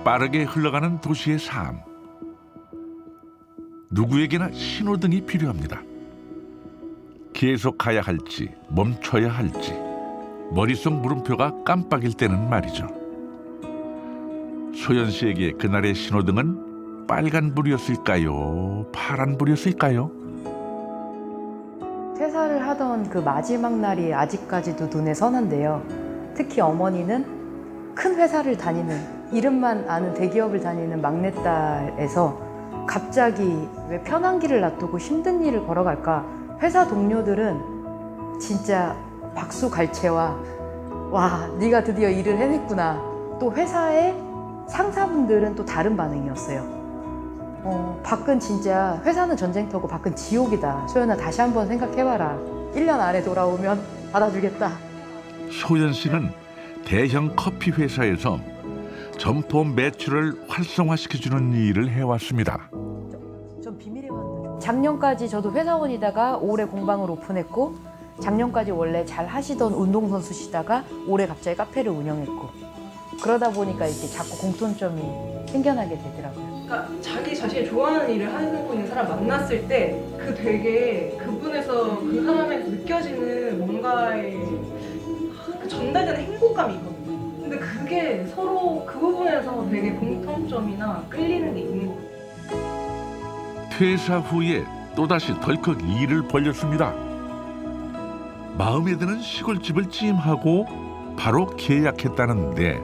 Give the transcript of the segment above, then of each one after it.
빠르게 흘러가는 도시의 삶. 누구에게나 신호등이 필요합니다. 계속 가야 할지 멈춰야 할지 머릿속 물음표가 깜빡일 때는 말이죠. 소연 씨에게 그날의 신호등은 빨간불이었을까요? 파란불이었을까요? 퇴사를 하던 그 마지막 날이 아직까지도 눈에 선한데요. 특히 어머니는 큰 회사를 다니는, 이름만 아는 대기업을 다니는 막내딸에서 갑자기 왜 편한 길을 놔두고 힘든 일을 걸어갈까? 회사 동료들은 진짜 박수갈채와 와, 네가 드디어 일을 해냈구나. 또 회사의 상사분들은 또 다른 반응이었어요. 밖은 진짜 회사는 전쟁터고 밖은 지옥이다. 소연아, 다시 한번 생각해봐라. 1년 안에 돌아오면 받아주겠다. 소연 씨는 대형 커피 회사에서 점포 매출을 활성화시켜주는 일을 해왔습니다. 전 비밀의 왕도 작년까지 저도 회사원이다가 올해 공방을 오픈했고, 작년까지 원래 잘 하시던 운동선수시다가 올해 갑자기 카페를 운영했고, 그러다 보니까 이렇게 자꾸 공통점이 생겨나게 되더라고요. 그러니까 자기 자신이 좋아하는 일을 하고 있는 사람 만났을 때 그 되게 그분에서 그 사람에서 느껴지는 뭔가의 그 전달되는 행복감이 있거든요. 근데 그게 서로 그 부분에서 되게 공통점이나 끌리는 게 있는 것 같아요. 퇴사 후에 또다시 덜컥 일을 벌렸습니다. 마음에 드는 시골집을 찜하고 바로 계약했다는데,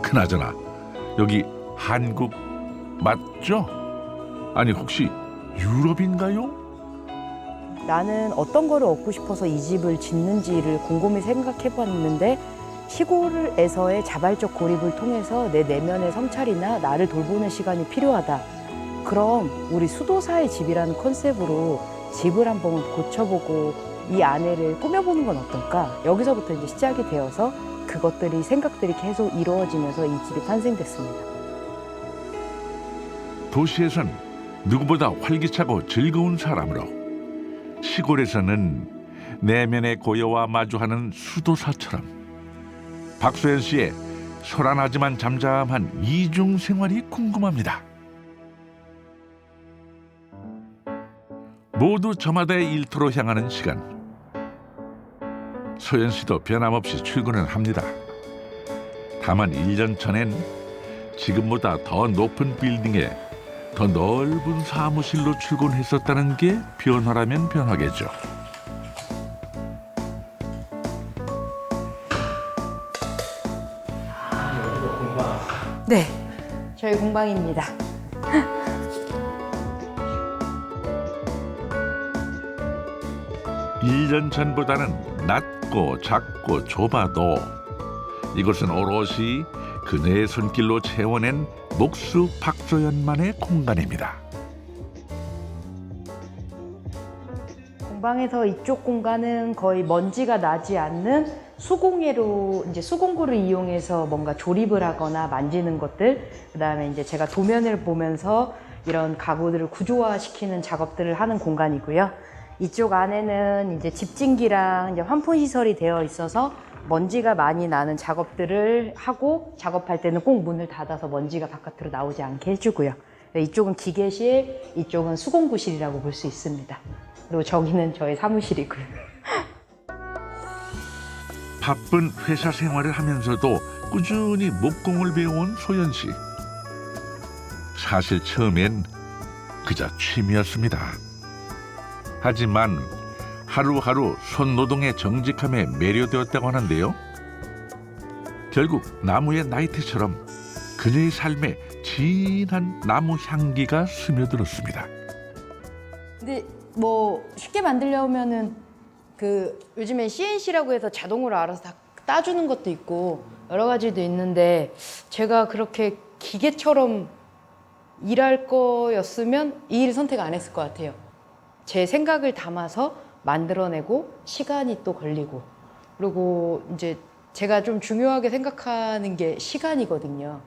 그나저나 여기 한국 맞죠? 아니 혹시 유럽인가요? 나는 어떤 거를 얻고 싶어서 이 집을 짓는지를 곰곰이 생각해 봤는데, 시골에서의 자발적 고립을 통해서 내 내면의 성찰이나 나를 돌보는 시간이 필요하다. 그럼 우리 수도사의 집이라는 컨셉으로 집을 한번 고쳐보고 이 안에를 꾸며보는 건 어떨까? 여기서부터 이제 시작이 되어서 그것들이, 생각들이 계속 이루어지면서 이 집이 탄생됐습니다. 도시에선 누구보다 활기차고 즐거운 사람으로, 시골에서는 내면의 고요와 마주하는 수도사처럼 박소연 씨의 소란하지만 잠잠한 이중 생활이 궁금합니다. 모두 저마다의 일터로 향하는 시간. 소연 씨도 변함없이 출근을 합니다. 다만 1년 전엔 지금보다 더 높은 빌딩에 더 넓은 사무실로 출근했었다는 게 변화라면 변화겠죠. 네, 저희 공방입니다. 1년 전보다는 낮고 작고 좁아도 이곳은 오롯이 그네의 손길로 채워낸 목수 박소연만의 공간입니다. 공방에서 이쪽 공간은 거의 먼지가 나지 않는 수공예로, 이제 수공구를 이용해서 뭔가 조립을 하거나 만지는 것들, 그다음에 이제 제가 도면을 보면서 이런 가구들을 구조화시키는 작업들을 하는 공간이고요. 이쪽 안에는 이제 집진기랑 이제 환풍 시설이 되어 있어서 먼지가 많이 나는 작업들을 하고, 작업할 때는 꼭 문을 닫아서 먼지가 바깥으로 나오지 않게 해주고요. 이쪽은 기계실, 이쪽은 수공구실이라고 볼 수 있습니다. 그리고 저기는 저희 사무실이고요. 바쁜 회사 생활을 하면서도 꾸준히 목공을 배워온 소연 씨. 사실 처음엔 그저 취미였습니다. 하지만 하루하루 손노동의 정직함에 매료되었다고 하는데요. 결국 나무의 나이트처럼 그녀의 삶에 진한 나무 향기가 스며들었습니다. 근데 뭐 쉽게 만들려면은 그 요즘엔 CNC라고 해서 자동으로 알아서 다 따주는 것도 있고 여러 가지도 있는데, 제가 그렇게 기계처럼 일할 거였으면 이 일 선택 안 했을 것 같아요. 제 생각을 담아서 만들어내고 시간이 또 걸리고, 그리고 이제 제가 좀 중요하게 생각하는 게 시간이거든요.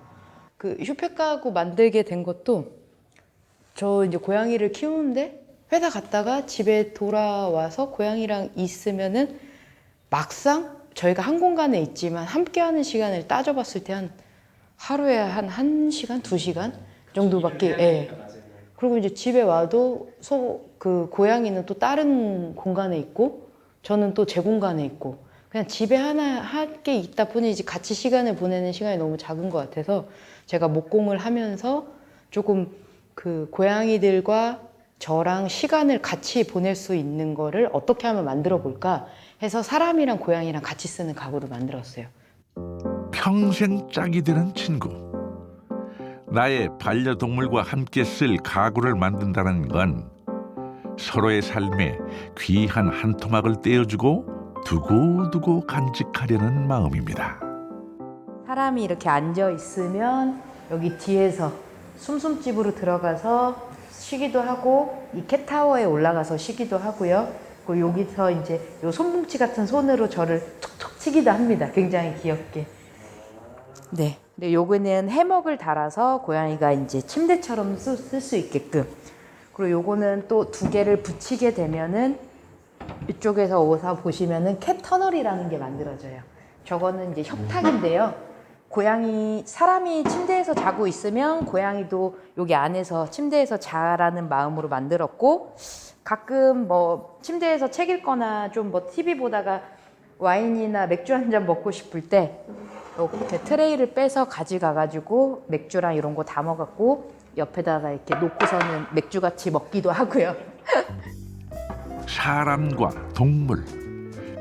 그 쇼핑 가구 만들게 된 것도, 저 이제 고양이를 키우는데 회사 갔다가 집에 돌아와서 고양이랑 있으면은 막상 저희가 한 공간에 있지만 함께하는 시간을 따져봤을 때 한 하루에 한 1시간, 2시간 정도밖에. 예. 그리고 이제 집에 와도 그 고양이는 또 다른 공간에 있고 저는 또 제 공간에 있고 그냥 집에 하나 할 게 있다 뿐이지 같이 시간을 보내는 시간이 너무 작은 것 같아서 제가 목공을 하면서 조금 그 고양이들과 저랑 시간을 같이 보낼 수 있는 거를 어떻게 하면 만들어 볼까 해서 사람이랑 고양이랑 같이 쓰는 가구를 만들었어요. 평생 짝이 되는 친구. 나의 반려동물과 함께 쓸 가구를 만든다는 건 서로의 삶에 귀한 한 토막을 떼어주고 두고두고 간직하려는 마음입니다. 사람이 이렇게 앉아 있으면 여기 뒤에서 숨숨집으로 들어가서 쉬기도 하고 이 캣타워에 올라가서 쉬기도 하고요. 그리고 여기서 이제 요 손뭉치 같은 손으로 저를 툭툭 치기도 합니다. 굉장히 귀엽게. 네. 근데 요거는 해먹을 달아서 고양이가 이제 침대처럼 쓸 수 있게끔. 그리고 요거는 또 2개를 붙이게 되면은 이쪽에서 오사 보시면은 캣 터널이라는 게 만들어져요. 저거는 이제 협탁인데요. 고양이, 사람이 침대에서 자고 있으면 고양이도 여기 안에서 침대에서 자라는 마음으로 만들었고, 가끔 뭐 침대에서 책 읽거나 좀 뭐 TV 보다가 와인이나 맥주 한 잔 먹고 싶을 때 이렇게 트레이를 빼서 가져가가지고 맥주랑 이런 거 담아갖고 옆에다가 이렇게 놓고서는 맥주같이 먹기도 하고요. 사람과 동물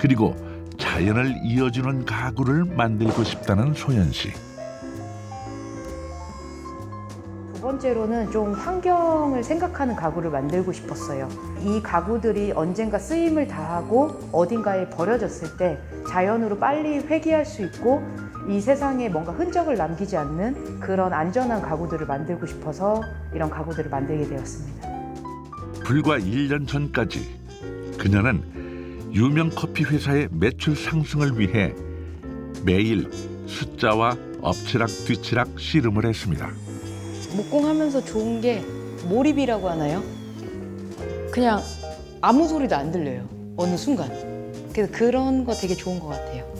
그리고 자연을 이어주는 가구를 만들고 싶다는 소연 씨. 두 번째로는 좀 환경을 생각하는 가구를 만들고 싶었어요. 이 가구들이 언젠가 쓰임을 다하고 어딘가에 버려졌을 때 자연으로 빨리 회귀할 수 있고 이 세상에 뭔가 흔적을 남기지 않는 그런 안전한 가구들을 만들고 싶어서 이런 가구들을 만들게 되었습니다. 불과 1년 전까지 그녀는 유명 커피 회사의 매출 상승을 위해 매일 숫자와 엎치락뒤치락 씨름을 했습니다. 목공하면서 좋은 게 몰입이라고 하나요? 그냥 아무 소리도 안 들려요. 어느 순간. 그래서 그런 거 되게 좋은 것 같아요.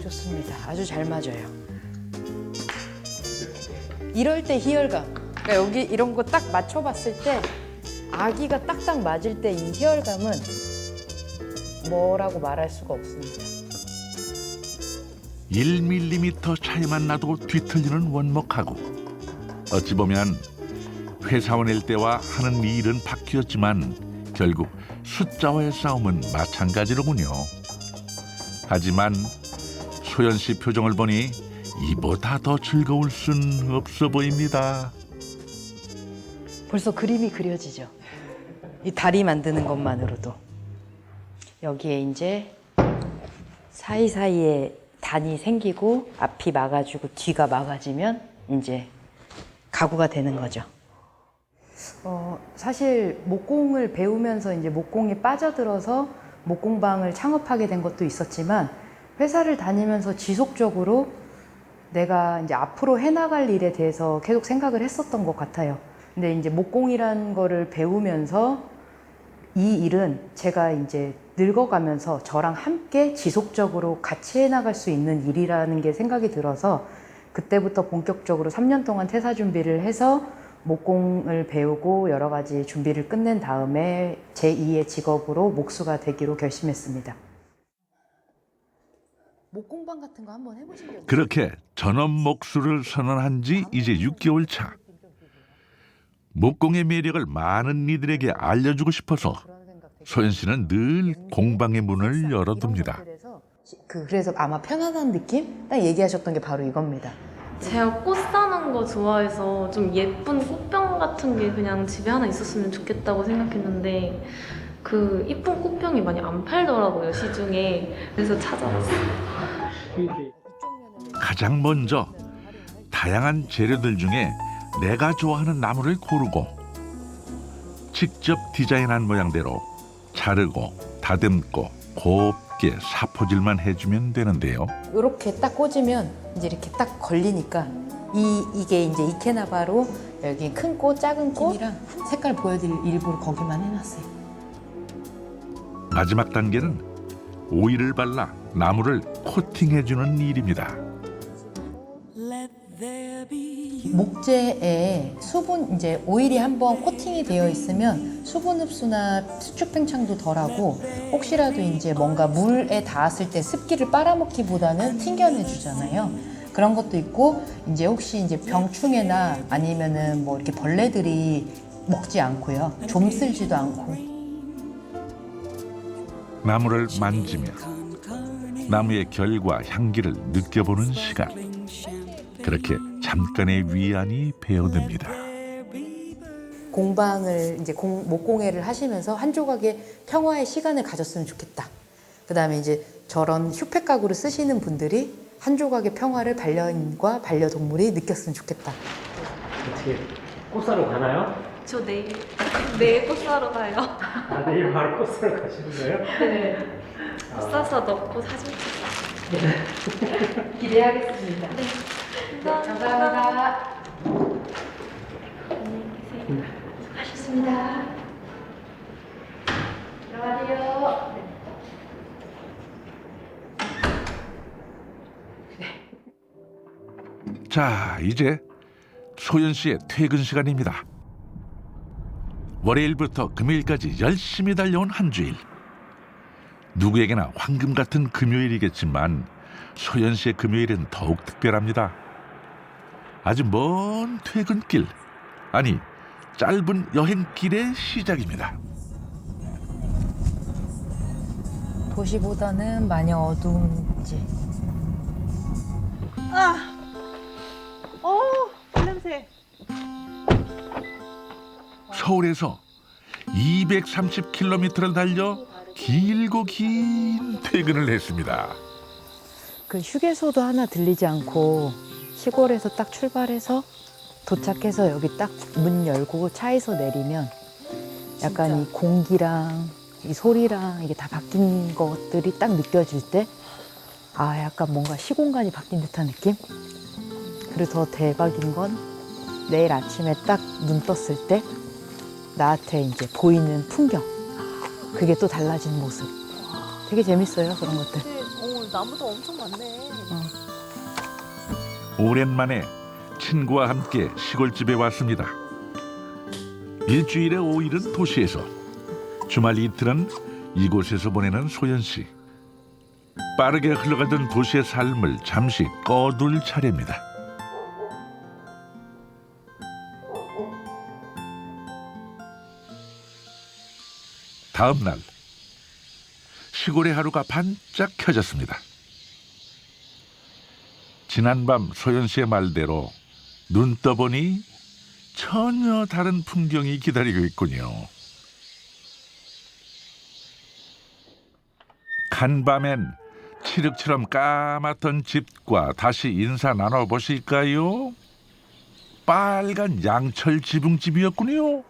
좋습니다. 아주 잘 맞아요. 이럴 때 희열감. 그러니까 여기 이런 거 딱 맞춰봤을 때 아기가 딱딱 맞을 때 이 희열감은 뭐라고 말할 수가 없습니다. 1mm 차이만 나도 뒤틀리는 원목하고 어찌 보면 회사원일 때와 하는 일은 바뀌었지만 결국 숫자와의 싸움은 마찬가지로군요. 하지만 소연 씨 표정을 보니 이보다 더 즐거울 순 없어 보입니다. 벌써 그림이 그려지죠. 이 다리 만드는 것만으로도. 여기에 이제 사이사이에 단이 생기고 앞이 막아주고 뒤가 막아지면 이제 가구가 되는 거죠. 사실 목공을 배우면서 이제 목공에 빠져들어서 목공방을 창업하게 된 것도 있었지만 회사를 다니면서 지속적으로 내가 이제 앞으로 해나갈 일에 대해서 계속 생각을 했었던 것 같아요. 근데 이제 목공이라는 거를 배우면서 이 일은 제가 이제 늙어가면서 저랑 함께 지속적으로 같이 해나갈 수 있는 일이라는 게 생각이 들어서 그때부터 본격적으로 3년 동안 퇴사 준비를 해서 목공을 배우고 여러 가지 준비를 끝낸 다음에 제2의 직업으로 목수가 되기로 결심했습니다. 목공방 같은 거 한번 해보신 적 있어요? 그렇게 전업 목수를 선언한 지 이제 6개월 차. 목공의 매력을 많은 이들에게 알려주고 싶어서 소연 씨는 늘 공방의 문을 열어둡니다. 그래서 아마 편안한 느낌? 딱 얘기하셨던 게 바로 이겁니다. 제가 꽃 사는 거 좋아해서 좀 예쁜 꽃병 같은 게 그냥 집에 하나 있었으면 좋겠다고 생각했는데 그 이쁜 꽃병이 많이 안 팔더라고요, 시중에. 그래서 찾아봤어요. 가장 먼저 다양한 재료들 중에 내가 좋아하는 나무를 고르고 직접 디자인한 모양대로 자르고 다듬고 곱게 사포질만 해주면 되는데요. 이렇게 딱 꽂으면 이제 이렇게 딱 걸리니까 이게 이제 이케나바로 여기 큰 꽃, 작은 꽃이랑 색깔 보여드릴 일부러 거기만 해놨어요. 마지막 단계는 오일을 발라 나무를 코팅해주는 일입니다. 목재에 수분 이제 오일이 한번 코팅이 되어 있으면 수분 흡수나 수축 팽창도 덜하고 혹시라도 이제 뭔가 물에 닿았을 때 습기를 빨아먹기보다는 튕겨내 주잖아요. 그런 것도 있고 이제 혹시 이제 병충해나 아니면은 뭐 이렇게 벌레들이 먹지 않고요. 좀 쓸지도 않고. 나무를 만지며 나무의 결과 향기를 느껴보는 시간. 그렇게 잠깐의 위안이 배어듭니다. 공방을 이제 목공예를 하시면서 한 조각의 평화의 시간을 가졌으면 좋겠다. 그다음에 이제 저런 슈펙 가구를 쓰시는 분들이 한 조각의 평화를 반려인과 반려동물이 느꼈으면 좋겠다. 어떻게 꽃 사러 가나요? 저 내일 꽃 사러 가요. 아, 내일 바로 꽃 사러 가시는 거예요? 네. 꽃 사서 넣고 사진 찍어요. 기대하겠습니다. 네. 감사합니다. 안녕히 계세요. 수고하셨습니다. 들어가세요. 자, 이제 소연 씨의 퇴근 시간입니다. 월요일부터 금요일까지 열심히 달려온 한 주일. 누구에게나 황금 같은 금요일이겠지만 소연 씨의 금요일은 더욱 특별합니다. 아주 먼 퇴근길, 아니 짧은 여행길의 시작입니다. 도시보다는 많이 어두운지. 냄새. 서울에서 230km를 달려 길고 긴 퇴근을 했습니다. 그 휴게소도 하나 들리지 않고 시골에서 딱 출발해서 도착해서 여기 딱 문 열고 차에서 내리면 약간 이 공기랑 이 소리랑 이게 다 바뀐 것들이 딱 느껴질 때 아, 약간 뭔가 시공간이 바뀐 듯한 느낌? 그리고 더 대박인 건 내일 아침에 딱 눈 떴을 때 나한테 이제 보이는 풍경. 그게 또 달라진 모습. 되게 재밌어요, 그런 것들. 나무도 엄청 많네. 오랜만에 친구와 함께 시골집에 왔습니다. 일주일에 5일은 도시에서, 주말 이틀은 이곳에서 보내는 소연 씨. 빠르게 흘러가던 도시의 삶을 잠시 꺼둘 차례입니다. 다음 날 시골의 하루가 반짝 켜졌습니다. 지난밤 소연 씨의 말대로 눈 떠보니 전혀 다른 풍경이 기다리고 있군요. 간밤엔 칠흑처럼 까맣던 집과 다시 인사 나눠보실까요? 빨간 양철 지붕집이었군요.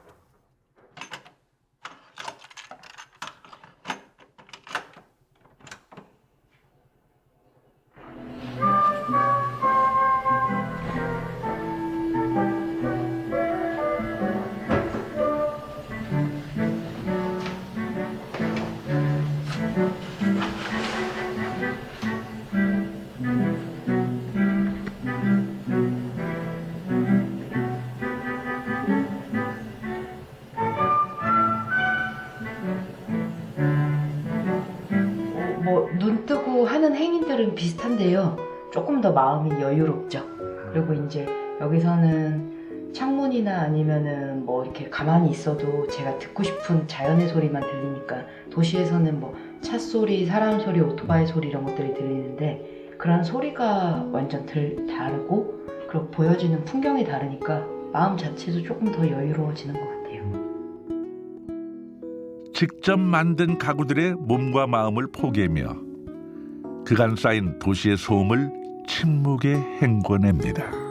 뭐 눈 뜨고 하는 행위들은 비슷한데요. 조금 더 마음이 여유롭죠. 그리고 이제 여기서는 창문이나 아니면은 뭐 이렇게 가만히 있어도 제가 듣고 싶은 자연의 소리만 들리니까 도시에서는 뭐 차 소리, 사람 소리, 오토바이 소리 이런 것들이 들리는데 그런 소리가 완전 다르고 그리고 보여지는 풍경이 다르니까 마음 자체도 조금 더 여유로워지는 것 같아요. 직접 만든 가구들의 몸과 마음을 포개며 그간 쌓인 도시의 소음을 침묵에 헹궈냅니다.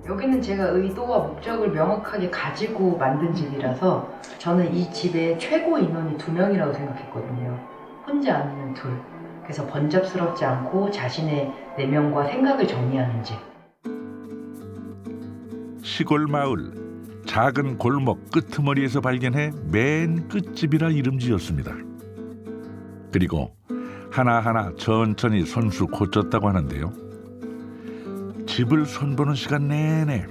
여기는 제가 의도와 목적을 명확하게 가지고 만든 집이라서 저는 이 집의 최고 인원이 2명이라고 생각했거든요. 혼자 아니면 둘. 그래서 번잡스럽지 않고 자신의 내면과 생각을 정리하는 집. 시골 마을, 작은 골목 끄트머리에서 발견해 맨 끝집이라 이름 지었습니다. 그리고 하나하나 천천히 손수 고쳤다고 하는데요. 집을 손보는 시간 내내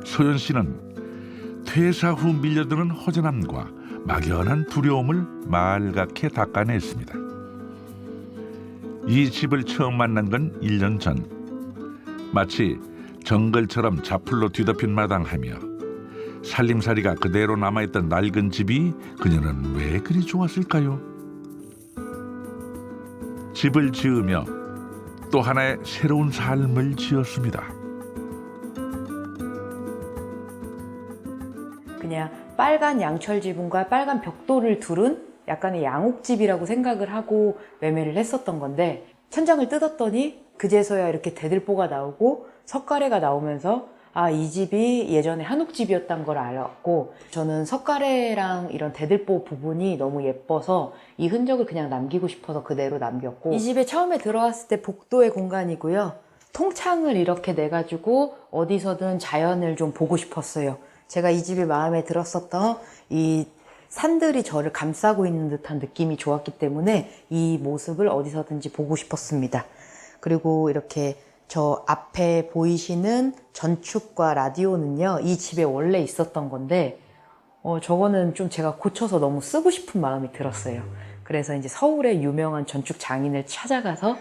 소연 씨는 퇴사 후 밀려드는 허전함과 막연한 두려움을 말갛게 닦아냈습니다. 이 집을 처음 만난 건 1년 전. 마치 정글처럼 자풀로 뒤덮인 마당하며 살림살이가 그대로 남아있던 낡은 집이 그녀는 왜 그리 좋았을까요? 집을 지으며 또 하나의 새로운 삶을 지었습니다. 그냥 빨간 양철 지붕과 빨간 벽돌을 두른 약간의 양옥집이라고 생각을 하고 매매를 했었던 건데, 천장을 뜯었더니 그제서야 이렇게 대들보가 나오고 석가래가 나오면서 아, 이 집이 예전에 한옥집이었던 걸 알았고, 저는 석가래랑 이런 대들보 부분이 너무 예뻐서 이 흔적을 그냥 남기고 싶어서 그대로 남겼고, 이 집에 처음에 들어왔을 때 복도의 공간이고요. 통창을 이렇게 내가지고 어디서든 자연을 좀 보고 싶었어요. 제가 이 집이 마음에 들었었던 이 산들이 저를 감싸고 있는 듯한 느낌이 좋았기 때문에 이 모습을 어디서든지 보고 싶었습니다. 그리고 이렇게 저 앞에 보이시는 전축과 라디오는요, 이 집에 원래 있었던 건데 저거는 좀 제가 고쳐서 너무 쓰고 싶은 마음이 들었어요. 그래서 이제 서울의 유명한 전축 장인을 찾아가서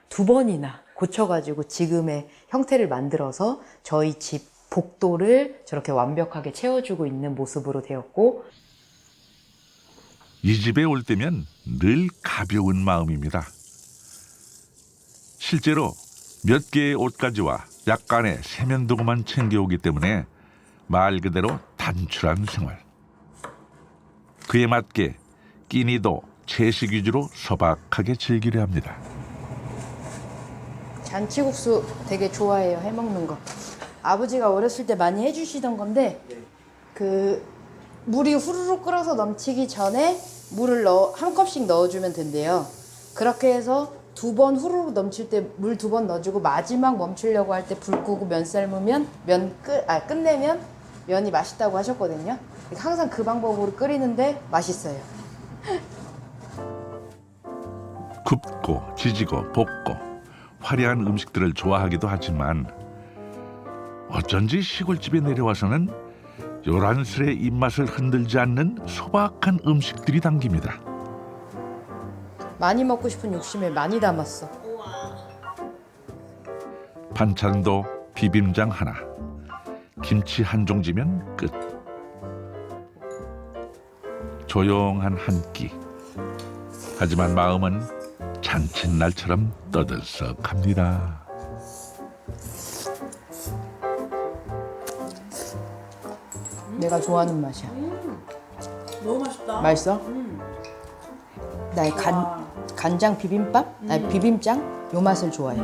2번이나 고쳐가지고 지금의 형태를 만들어서 저희 집 복도를 저렇게 완벽하게 채워주고 있는 모습으로 되었고, 이 집에 올 때면 늘 가벼운 마음입니다. 실제로 몇 개의 옷가지와 약간의 세면도구만 챙겨오기 때문에 말 그대로 단출한 생활. 그에 맞게 끼니도 채식 위주로 소박하게 즐기려 합니다. 잔치국수 되게 좋아해요, 해먹는 거. 아버지가 어렸을 때 많이 해주시던 건데, 그 물이 후루룩 끓어서 넘치기 전에 물을 한 컵씩 넣어주면 된대요. 그렇게 해서 2번 후루룩 넘칠 때 물 2번 넣어주고 마지막 멈추려고 할 때 불 끄고 면 삶으면 끝내면 면이 맛있다고 하셨거든요. 항상 그 방법으로 끓이는데 맛있어요. 굽고 지지고 볶고 화려한 음식들을 좋아하기도 하지만 어쩐지 시골집에 내려와서는 요란스레 입맛을 흔들지 않는 소박한 음식들이 당깁니다. 많이 먹고 싶은 욕심에 많이 담았어. 반찬도 비빔장 하나, 김치 한 종지면 끝. 조용한 한 끼. 하지만 마음은 잔칫날처럼 떠들썩합니다. 내가 좋아하는 맛이야. 너무 맛있다. 맛있어? 나의 간장 비빔밥? 아니 비빔장? 요 맛을 좋아해.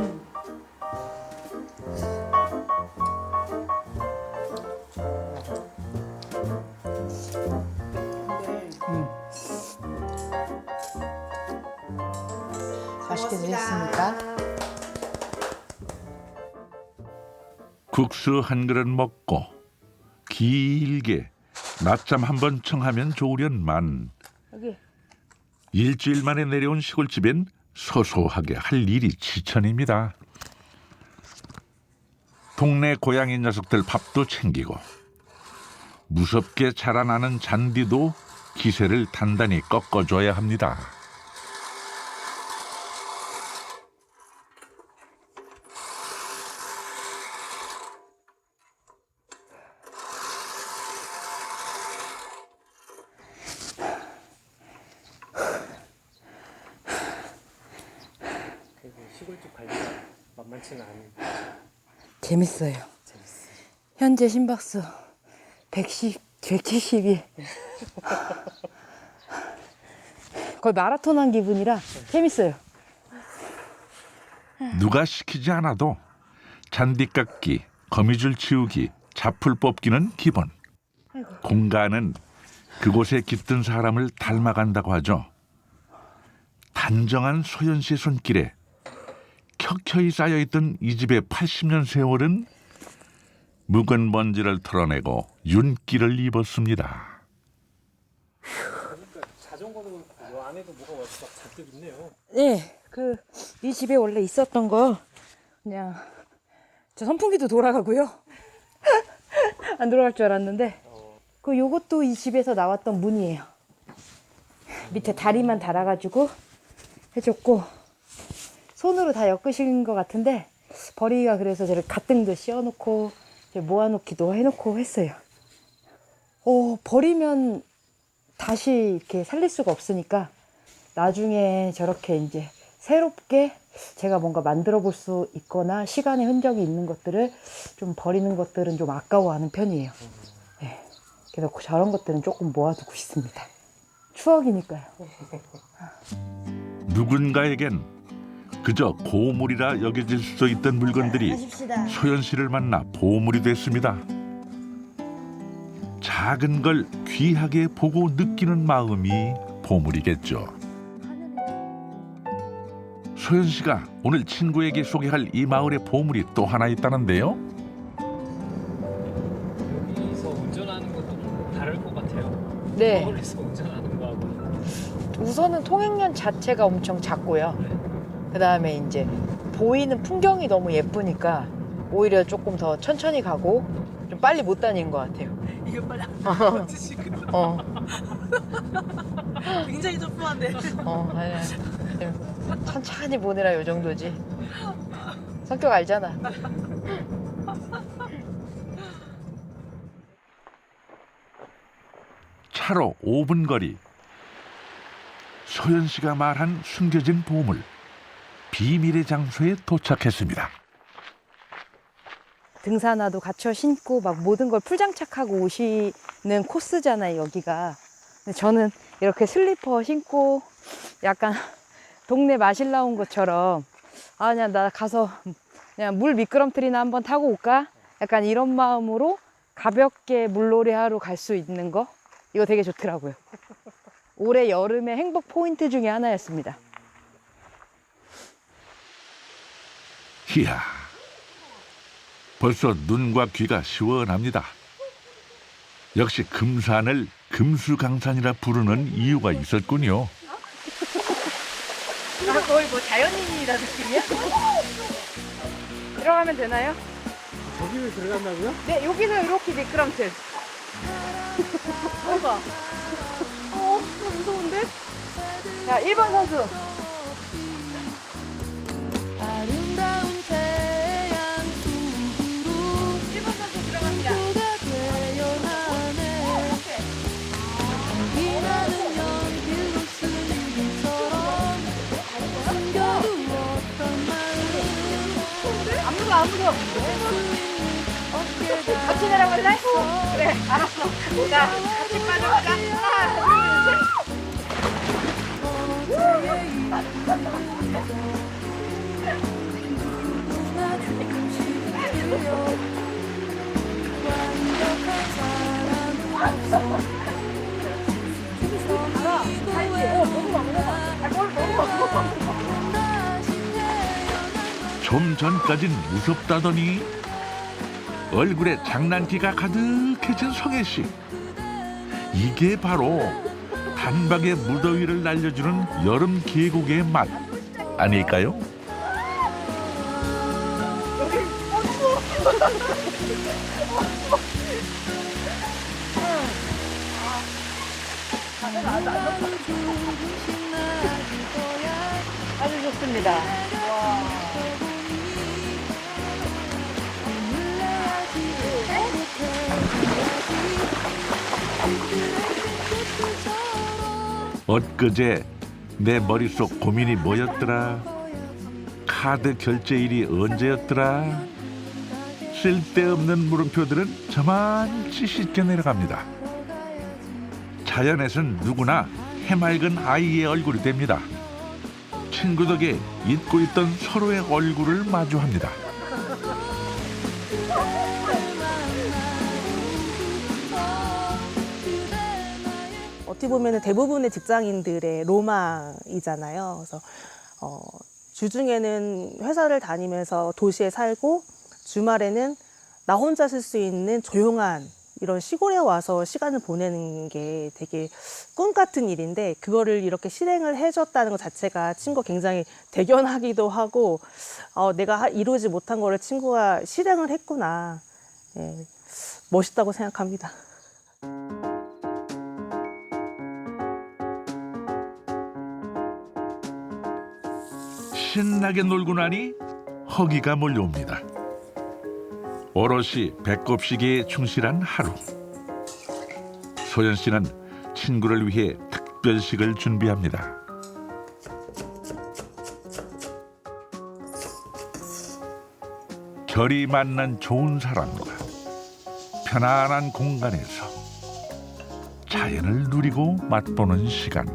맛있게 드셨습니까? 국수 한 그릇 먹고 길게 낮잠 한번 청하면 좋으련만 여기. 일주일 만에 내려온 시골집엔 소소하게 할 일이 지천입니다. 동네 고양이 녀석들 밥도 챙기고 무섭게 자라나는 잔디도 기세를 단단히 꺾어줘야 합니다. 시골집 관리가 만만치는 않은. 재밌어요. 현재 심박수 170이 거의 마라톤 한 기분이라 재밌어요. 누가 시키지 않아도 잔디 깎기, 거미줄 치우기, 자풀 뽑기는 기본. 공간은 그곳에 깃든 사람을 닮아간다고 하죠. 단정한 소연 씨의 손길에 켜켜이 쌓여있던 이 집의 80년 세월은 묵은 먼지를 털어내고 윤기를 입었습니다. 그러니까 자전거도 그렇고 요 안에도 뭐가 막 잔뜩 있네요. 네, 이 집에 원래 있었던 거 그냥 저 선풍기도 돌아가고요. 안 돌아갈 줄 알았는데 요것도 이 집에서 나왔던 문이에요. 밑에 다리만 달아가지고 해줬고 손으로 다 엮으신 것 같은데 버리기가 그래서 저를 가등도 씌워놓고 모아놓기도 해놓고 했어요. 버리면 다시 이렇게 살릴 수가 없으니까 나중에 저렇게 이제 새롭게 제가 뭔가 만들어 볼 수 있거나 시간의 흔적이 있는 것들을 좀 버리는 것들은 좀 아까워하는 편이에요. 네. 그래서 저런 것들은 조금 모아두고 있습니다. 추억이니까요. 누군가에겐 그저 고물이라 여겨질 수도 있던 물건들이 소연 씨를 만나 보물이 됐습니다. 작은 걸 귀하게 보고 느끼는 마음이 보물이겠죠. 소연 씨가 오늘 친구에게 소개할 이 마을의 보물이 또 하나 있다는데요. 여기서 운전하는 것도 좀 다를 것 같아요. 네. 서울에서 운전하는 거하고. 우선은 통행량 자체가 엄청 작고요. 그 다음에 이제 보이는 풍경이 너무 예쁘니까 오히려 조금 더 천천히 가고 좀 빨리 못 다니는 것 같아요. 이게 빨리 안 드시고 어, 굉장히 조그만데. 아니야. 천천히 보내라 요 정도지. 성격 알잖아. 차로 5분 거리. 소연 씨가 말한 숨겨진 보물. 비밀의 장소에 도착했습니다. 등산화도 갖춰 신고 막 모든 걸 풀장착하고 오시는 코스잖아요, 여기가. 근데 저는 이렇게 슬리퍼 신고 약간 동네 마실 나온 것처럼 그냥 나 가서 그냥 물 미끄럼틀이나 한번 타고 올까? 약간 이런 마음으로 가볍게 물놀이 하러 갈 수 있는 거 이거 되게 좋더라고요. 올해 여름의 행복 포인트 중에 하나였습니다. 이야, 벌써 눈과 귀가 시원합니다. 역시 금산을 금수강산이라 부르는 이유가 있었군요. 거의 뭐 자연인이라 느낌이야? 들어가면 되나요? 저기를 들어간다고요? 네, 여기는 이렇게 미끄럼틀. 봐봐. 무서운데? 자, 1번 선수. 아름다운 태양 속으로 1번 선수 들어갑니다. 누가 되어가네 빛나는 연필로 쓰는 글처럼 숨겨두었던 마음 아무도. 어깨가 같이 내려갈래? 그래, 알았어. 자, 같이 빠져보자. 하나, 둘, 셋. 누구나 조금씩 들려 완벽한 사람은 없어 좀 전까진 무섭다더니 얼굴에 장난기가 가득해진 성혜 씨. 이게 바로 단박에 무더위를 날려주는 여름 계곡의 맛 아닐까요? 아주 좋습니다. 엊그제 내 머릿속 고민이 뭐였더라? 카드 결제일이 언제였더라? 쓸데없는 물음표들은 저만치 씻겨 내려갑니다. 자연에선 누구나 해맑은 아이의 얼굴이 됩니다. 친구 덕에 잊고 있던 서로의 얼굴을 마주합니다. 어떻게 보면 대부분의 직장인들의 로망이잖아요. 그래서 주중에는 회사를 다니면서 도시에 살고 주말에는 나 혼자 쓸 수 있는 조용한 이런 시골에 와서 시간을 보내는 게 되게 꿈 같은 일인데 그거를 이렇게 실행을 해줬다는 것 자체가 친구가 굉장히 대견하기도 하고 내가 이루지 못한 거를 친구가 실행을 했구나. 예, 멋있다고 생각합니다. 신나게 놀고 나니 허기가 몰려옵니다. 오롯이 배꼽시계에 충실한 하루. 소연 씨는 친구를 위해 특별식을 준비합니다. 결이 맞는 좋은 사람과 편안한 공간에서 자연을 누리고 맛보는 시간.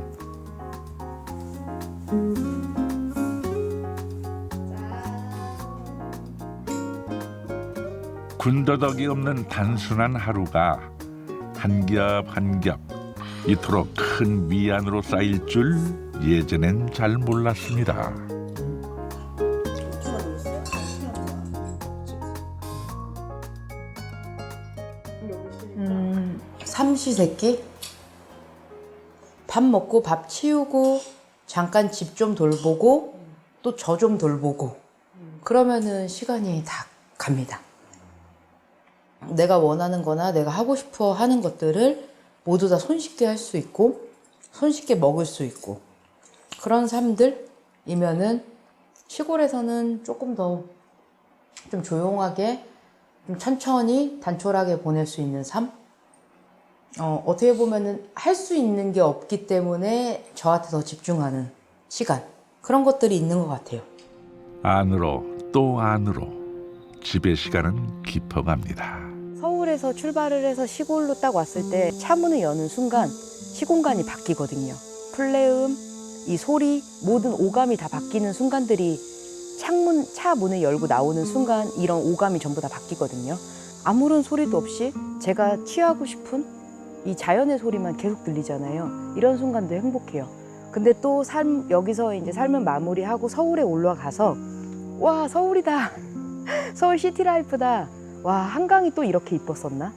군더더기 없는 단순한 하루가 한 겹 한 겹 이토록 큰 위안으로 쌓일 줄 예전엔 잘 몰랐습니다. 삼시세끼 밥 먹고 밥 치우고 잠깐 집 좀 돌보고 또 저 좀 돌보고 그러면은 시간이 다 갑니다. 내가 원하는 거나 내가 하고 싶어 하는 것들을 모두 다 손쉽게 할 수 있고 손쉽게 먹을 수 있고 그런 삶들이면은 시골에서는 조금 더 좀 조용하게 좀 천천히 단촐하게 보낼 수 있는 삶? 어떻게 보면은 할 수 있는 게 없기 때문에 저한테 더 집중하는 시간 그런 것들이 있는 것 같아요. 안으로 또 안으로 집의 시간은 깊어갑니다. 서울에서 출발을 해서 시골로 딱 왔을 때 차문을 여는 순간 시공간이 바뀌거든요. 플레음, 이 소리, 모든 오감이 다 바뀌는 순간들이 차 문을 열고 나오는 순간 이런 오감이 전부 다 바뀌거든요. 아무런 소리도 없이 제가 취하고 싶은 이 자연의 소리만 계속 들리잖아요. 이런 순간도 행복해요. 근데 또 여기서 이제 삶을 마무리하고 서울에 올라가서 와, 서울이다. 서울 시티라이프다. 와, 한강이 또 이렇게 이뻤었나?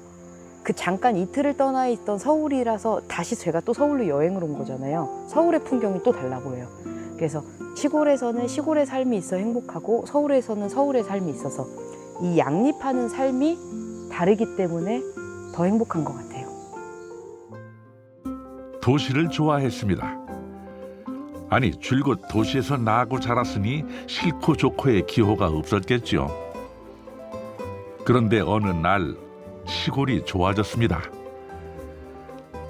그 잠깐 이틀을 떠나 있던 서울이라서 다시 제가 또 서울로 여행을 온 거잖아요. 서울의 풍경이 또 달라 보여요. 그래서 시골에서는 시골의 삶이 있어 행복하고 서울에서는 서울의 삶이 있어서 이 양립하는 삶이 다르기 때문에 더 행복한 것 같아요. 도시를 좋아했습니다. 아니, 줄곧 도시에서 나고 자랐으니 싫고 좋고의 기호가 없었겠죠. 그런데 어느 날 시골이 좋아졌습니다.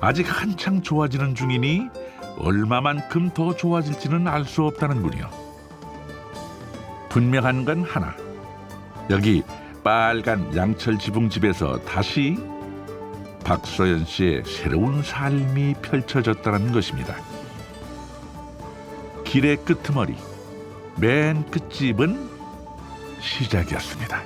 아직 한창 좋아지는 중이니 얼마만큼 더 좋아질지는 알 수 없다는군요. 분명한 건 하나. 여기 빨간 양철 지붕집에서 다시 박소연 씨의 새로운 삶이 펼쳐졌다는 것입니다. 길의 끄트머리, 맨 끝집은 시작이었습니다.